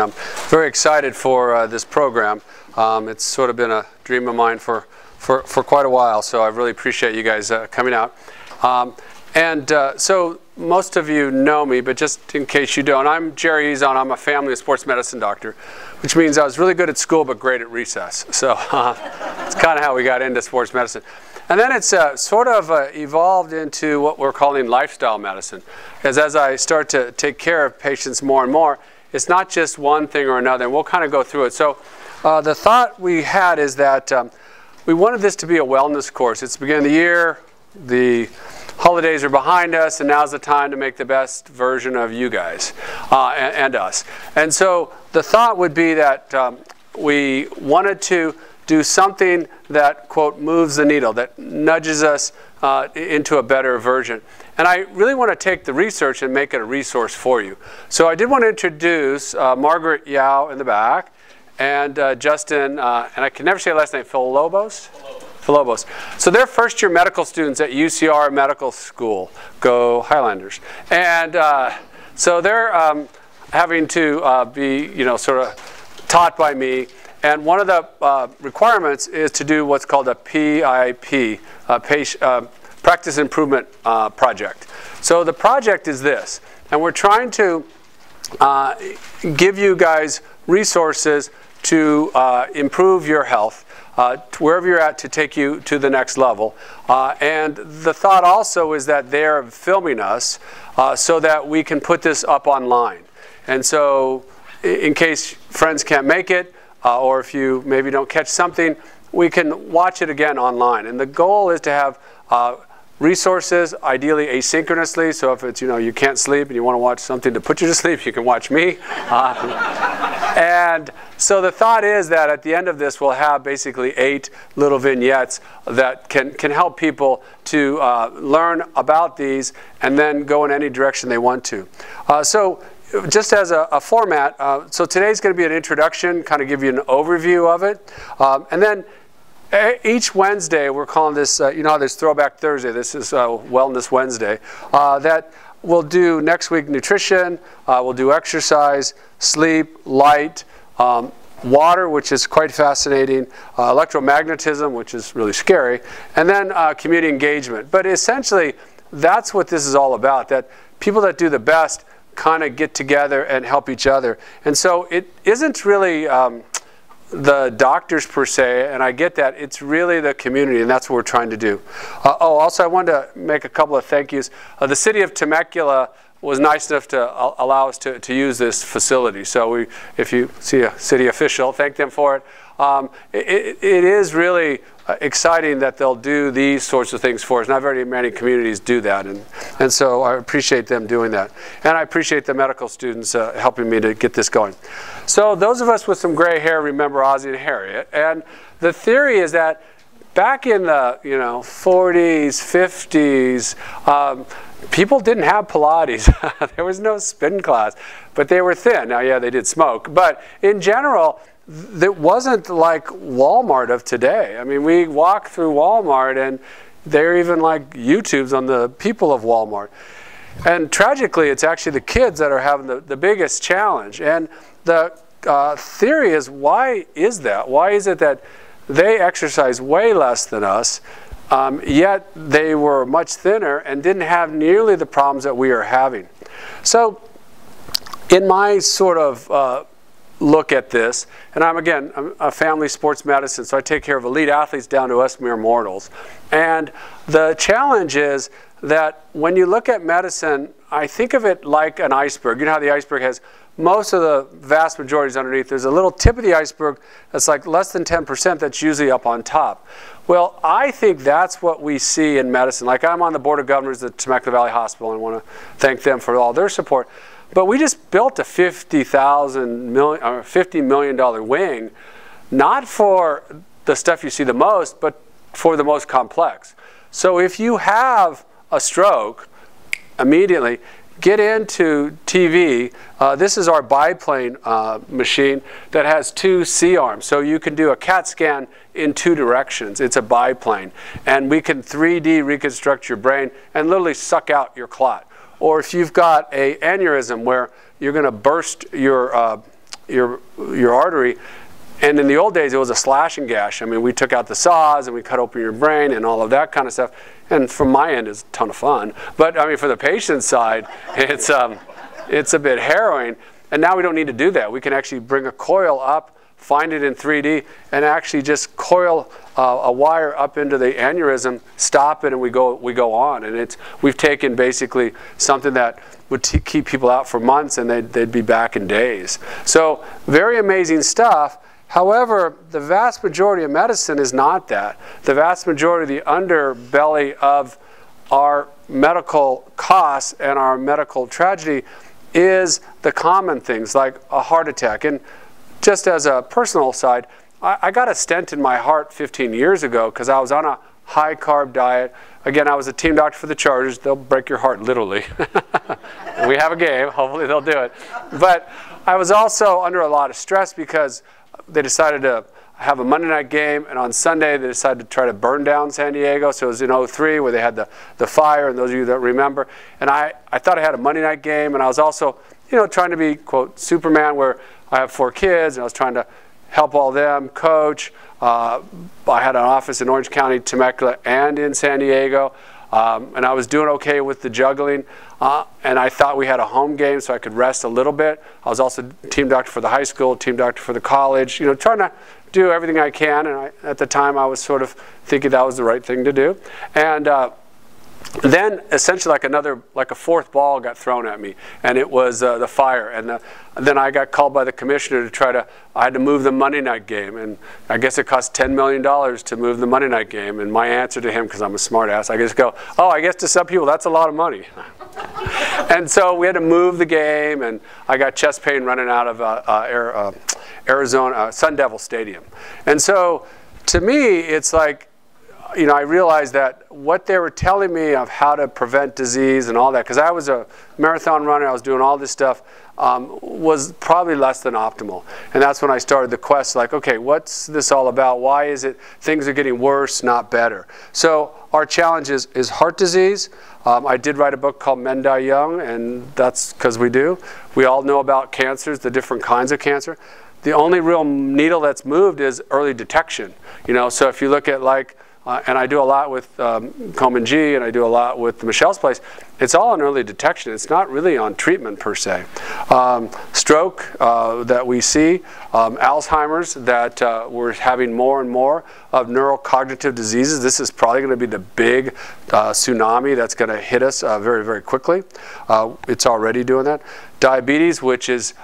I'm very excited for this program. It's sort of been a dream of mine for quite a while, so I really appreciate you guys coming out. So most of you know me, but just in case you don't, I'm Jerry Hizon. I'm a family and sports medicine doctor, which means I was really good at school but great at recess. So it's kind of how we got into sports medicine. And then it's sort of evolved into what we're calling lifestyle medicine. Because as I start to take care of patients more and more, it's not just one thing or another, and we'll kind of go through it. So the thought we had is that we wanted this to be a wellness course. It's the beginning of the year, the holidays are behind us, and now's the time to make the best version of you guys and us. And so the thought would be that we wanted to do something that, quote, moves the needle, that nudges us into a better version. And I really want to take the research and make it a resource for you. So I did want to introduce Margaret Yao in the back, and Justin, and I can never say her last name, Philobos. So they're first-year medical students at UCR Medical School. Go Highlanders. And so they're having to be, sort of taught by me. And one of the requirements is to do what's called a PIP, Practice Improvement Project. So the project is this, and we're trying to give you guys resources to improve your health, wherever you're at, to take you to the next level. And the thought also is that they're filming us so that we can put this up online. And so in case friends can't make it, or if you maybe don't catch something, we can watch it again online. And the goal is to have resources, ideally asynchronously. So if it's, you can't sleep and you want to watch something to put you to sleep, you can watch me. And so the thought is that at the end of this, we'll have basically 8 little vignettes that can help people to learn about these and then go in any direction they want to. So just as a format, so today's going to be an introduction, kind of give you an overview of it. And then each Wednesday, we're calling this, how there's Throwback Thursday. This is Wellness Wednesday. That we'll do next week nutrition, we'll do exercise, sleep, light, water, which is quite fascinating, electromagnetism, which is really scary, and then community engagement. But essentially, that's what this is all about, that people that do the best kind of get together and help each other. And so it isn't really the doctors per se, and I get that. It's really the community, and that's what we're trying to do. Also, I wanted to make a couple of thank yous. The city of Temecula was nice enough to allow us to use this facility. So if you see a city official, thank them for it. It is really exciting that they'll do these sorts of things for us. Not very many communities do that, and so I appreciate them doing that. And I appreciate the medical students helping me to get this going. So those of us with some gray hair remember Ozzie and Harriet, and the theory is that back in the 40s, 50s, people didn't have Pilates. There was no spin class, but they were thin. Now, yeah, they did smoke, but in general, it wasn't like Walmart of today. I mean, we walk through Walmart, and they're even like YouTubes on the people of Walmart. And tragically, it's actually the kids that are having the biggest challenge. And the theory is, why is that? Why is it that they exercise way less than us, yet they were much thinner and didn't have nearly the problems that we are having? So in my sort of look at this, and I'm a family sports medicine, so I take care of elite athletes down to us mere mortals. And the challenge is that when you look at medicine, I think of it like an iceberg. You know how the iceberg has most of the vast majority is underneath. There's a little tip of the iceberg that's like less than 10% that's usually up on top. Well, I think that's what we see in medicine. Like, I'm on the board of governors at Temecula Valley Hospital, and I want to thank them for all their support. But we just built a $50 million wing, not for the stuff you see the most, but for the most complex. So if you have a stroke, immediately get into TV. This is our biplane machine that has 2 C-arms. So you can do a CAT scan in 2 directions. It's a biplane. And we can 3D reconstruct your brain and literally suck out your clot. Or if you've got an aneurysm where you're going to burst your your artery. And in the old days, it was a slash and gash. I mean, we took out the saws and we cut open your brain and all of that kind of stuff. And from my end, it's a ton of fun. But I mean, for the patient's side, it's a bit harrowing. And now we don't need to do that. We can actually bring a coil up, find it in 3D, and actually just coil a wire up into the aneurysm, stop it, and we go on. And we've taken basically something that would keep people out for months, and they'd be back in days. So very amazing stuff. However, the vast majority of medicine is not that. The vast majority of the underbelly of our medical costs and our medical tragedy is the common things like a heart attack. And just as a personal side, I got a stent in my heart 15 years ago because I was on a high-carb diet. Again, I was a team doctor for the Chargers. They'll break your heart, literally. We have a game. Hopefully they'll do it. But I was also under a lot of stress because they decided to have a Monday night game, and on Sunday they decided to try to burn down San Diego. So it was in '03 where they had the fire, and those of you that remember. And I thought I had a Monday night game, and I was also, trying to be, quote, Superman, where I have 4 kids, and I was trying to help all them, coach. I had an office in Orange County, Temecula, and in San Diego. And I was doing okay with the juggling. And I thought we had a home game so I could rest a little bit. I was also team doctor for the high school, team doctor for the college, trying to do everything I can. And at the time, I was sort of thinking that was the right thing to do. And then essentially like a fourth ball got thrown at me, and it was the fire. And then I got called by the commissioner I had to move the Monday night game, and I guess it cost $10 million to move the Monday night game. And my answer to him, because I'm a smart ass, I just go, oh, I guess to some people that's a lot of money. And so we had to move the game, and I got chest pain running out of Arizona Sun Devil Stadium. And so to me, it's like, I realized that what they were telling me of how to prevent disease and all that, because I was a marathon runner, I was doing all this stuff, was probably less than optimal. And that's when I started the quest, like, okay, what's this all about? Why is it things are getting worse, not better? So our challenge is heart disease. I did write a book called Men Die Young, and that's because we do. We all know about cancers, the different kinds of cancer. The only real needle that's moved is early detection. So if you look at and I do a lot with Coleman G, and I do a lot with Michelle's Place. It's all on early detection. It's not really on treatment per se. Stroke that we see, Alzheimer's that we're having more and more of neurocognitive diseases. This is probably going to be the big tsunami that's going to hit us very, very quickly. It's already doing that. Diabetes, which is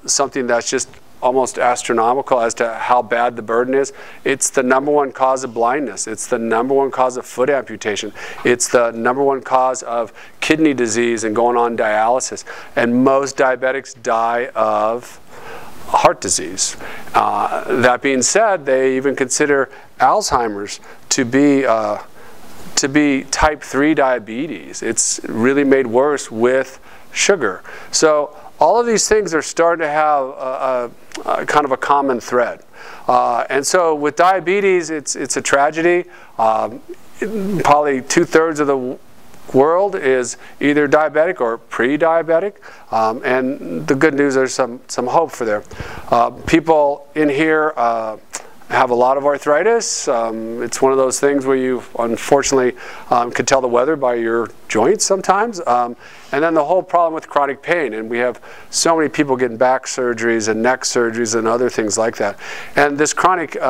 something that's just almost astronomical as to how bad the burden is. It's the #1 cause of blindness. It's the #1 cause of foot amputation. It's the #1 cause of kidney disease and going on dialysis. And most diabetics die of heart disease. That being said, they even consider Alzheimer's to be type 3 diabetes. It's really made worse with sugar. So all of these things are starting to have a kind of a common thread. And so with diabetes, it's a tragedy. Probably 2/3 of the world is either diabetic or pre-diabetic. And the good news, there's some hope for there. People in here have a lot of arthritis. It's one of those things where you unfortunately could tell the weather by your joints sometimes. And then the whole problem with chronic pain. And we have so many people getting back surgeries and neck surgeries and other things like that. And this chronic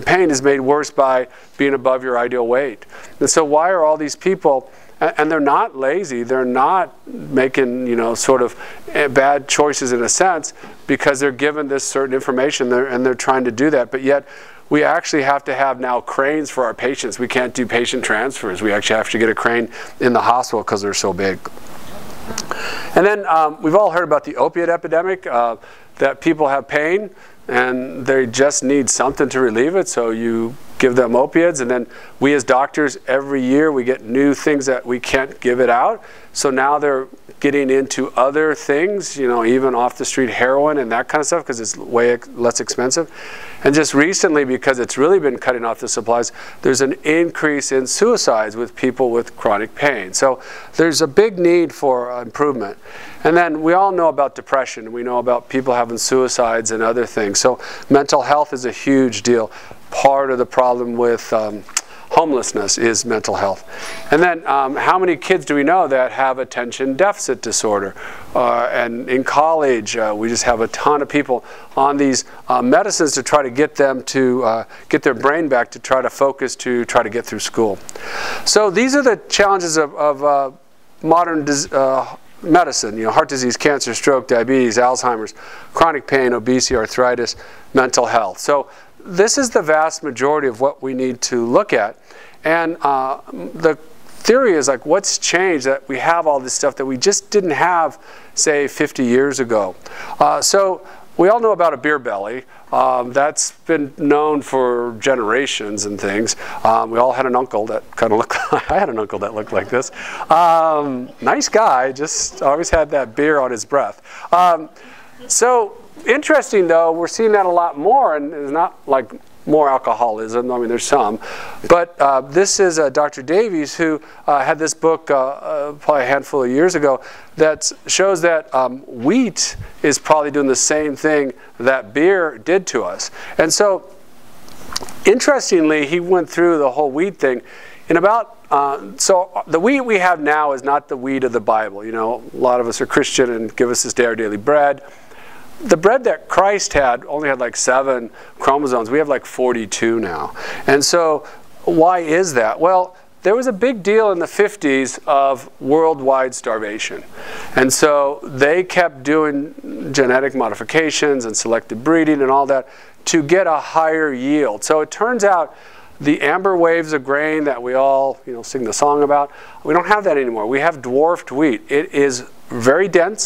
pain is made worse by being above your ideal weight. And so why are all these people, and they're not lazy, they're not making, sort of bad choices in a sense, because they're given this certain information and they're trying to do that. But yet we actually have to have now cranes for our patients. We can't do patient transfers. We actually have to get a crane in the hospital because they're so big. And then we've all heard about the opiate epidemic, that people have pain and they just need something to relieve it, so you give them opiates, and then we as doctors every year we get new things that we can't give it out, so now they're getting into other things, you know, even off the street heroin and that kind of stuff, because it's way less expensive. And just recently, because it's really been cutting off the supplies, there's an increase in suicides with people with chronic pain. So there's a big need for improvement. And then we all know about depression. We know about people having suicides and other things. So mental health is a huge deal. Part of the problem with homelessness is mental health. And then how many kids do we know that have attention deficit disorder? And in college, we just have a ton of people on these medicines to try to get them to get their brain back, to try to focus, to try to get through school. So these are the challenges of modern medicine, you know, heart disease, cancer, stroke, diabetes, Alzheimer's, chronic pain, obesity, arthritis, mental health. So this is the vast majority of what we need to look at. And the theory is like, what's changed that we have all this stuff that we just didn't have, say, 50 years ago? So we all know about a beer belly. That's been known for generations and things. We all had an uncle that kind of looked like, I had an uncle that looked like this. Nice guy, just always had that beer on his breath. So interesting though, we're seeing that a lot more, and it's not like more alcoholism. I mean, there's some. But this is Dr. Davies, who had this book probably a handful of years ago that shows that wheat is probably doing the same thing that beer did to us. And so, interestingly, he went through the whole wheat thing. In about, so the wheat we have now is not the wheat of the Bible. You know, a lot of us are Christian and give us this our daily bread. The bread that Christ had only had like 7 chromosomes. We have like 42 now. And so why is that? Well, there was a big deal in the 50s of worldwide starvation. And so they kept doing genetic modifications and selective breeding and all that to get a higher yield. So it turns out the amber waves of grain that we all, you know, sing the song about, we don't have that anymore. We have dwarfed wheat. It is very dense.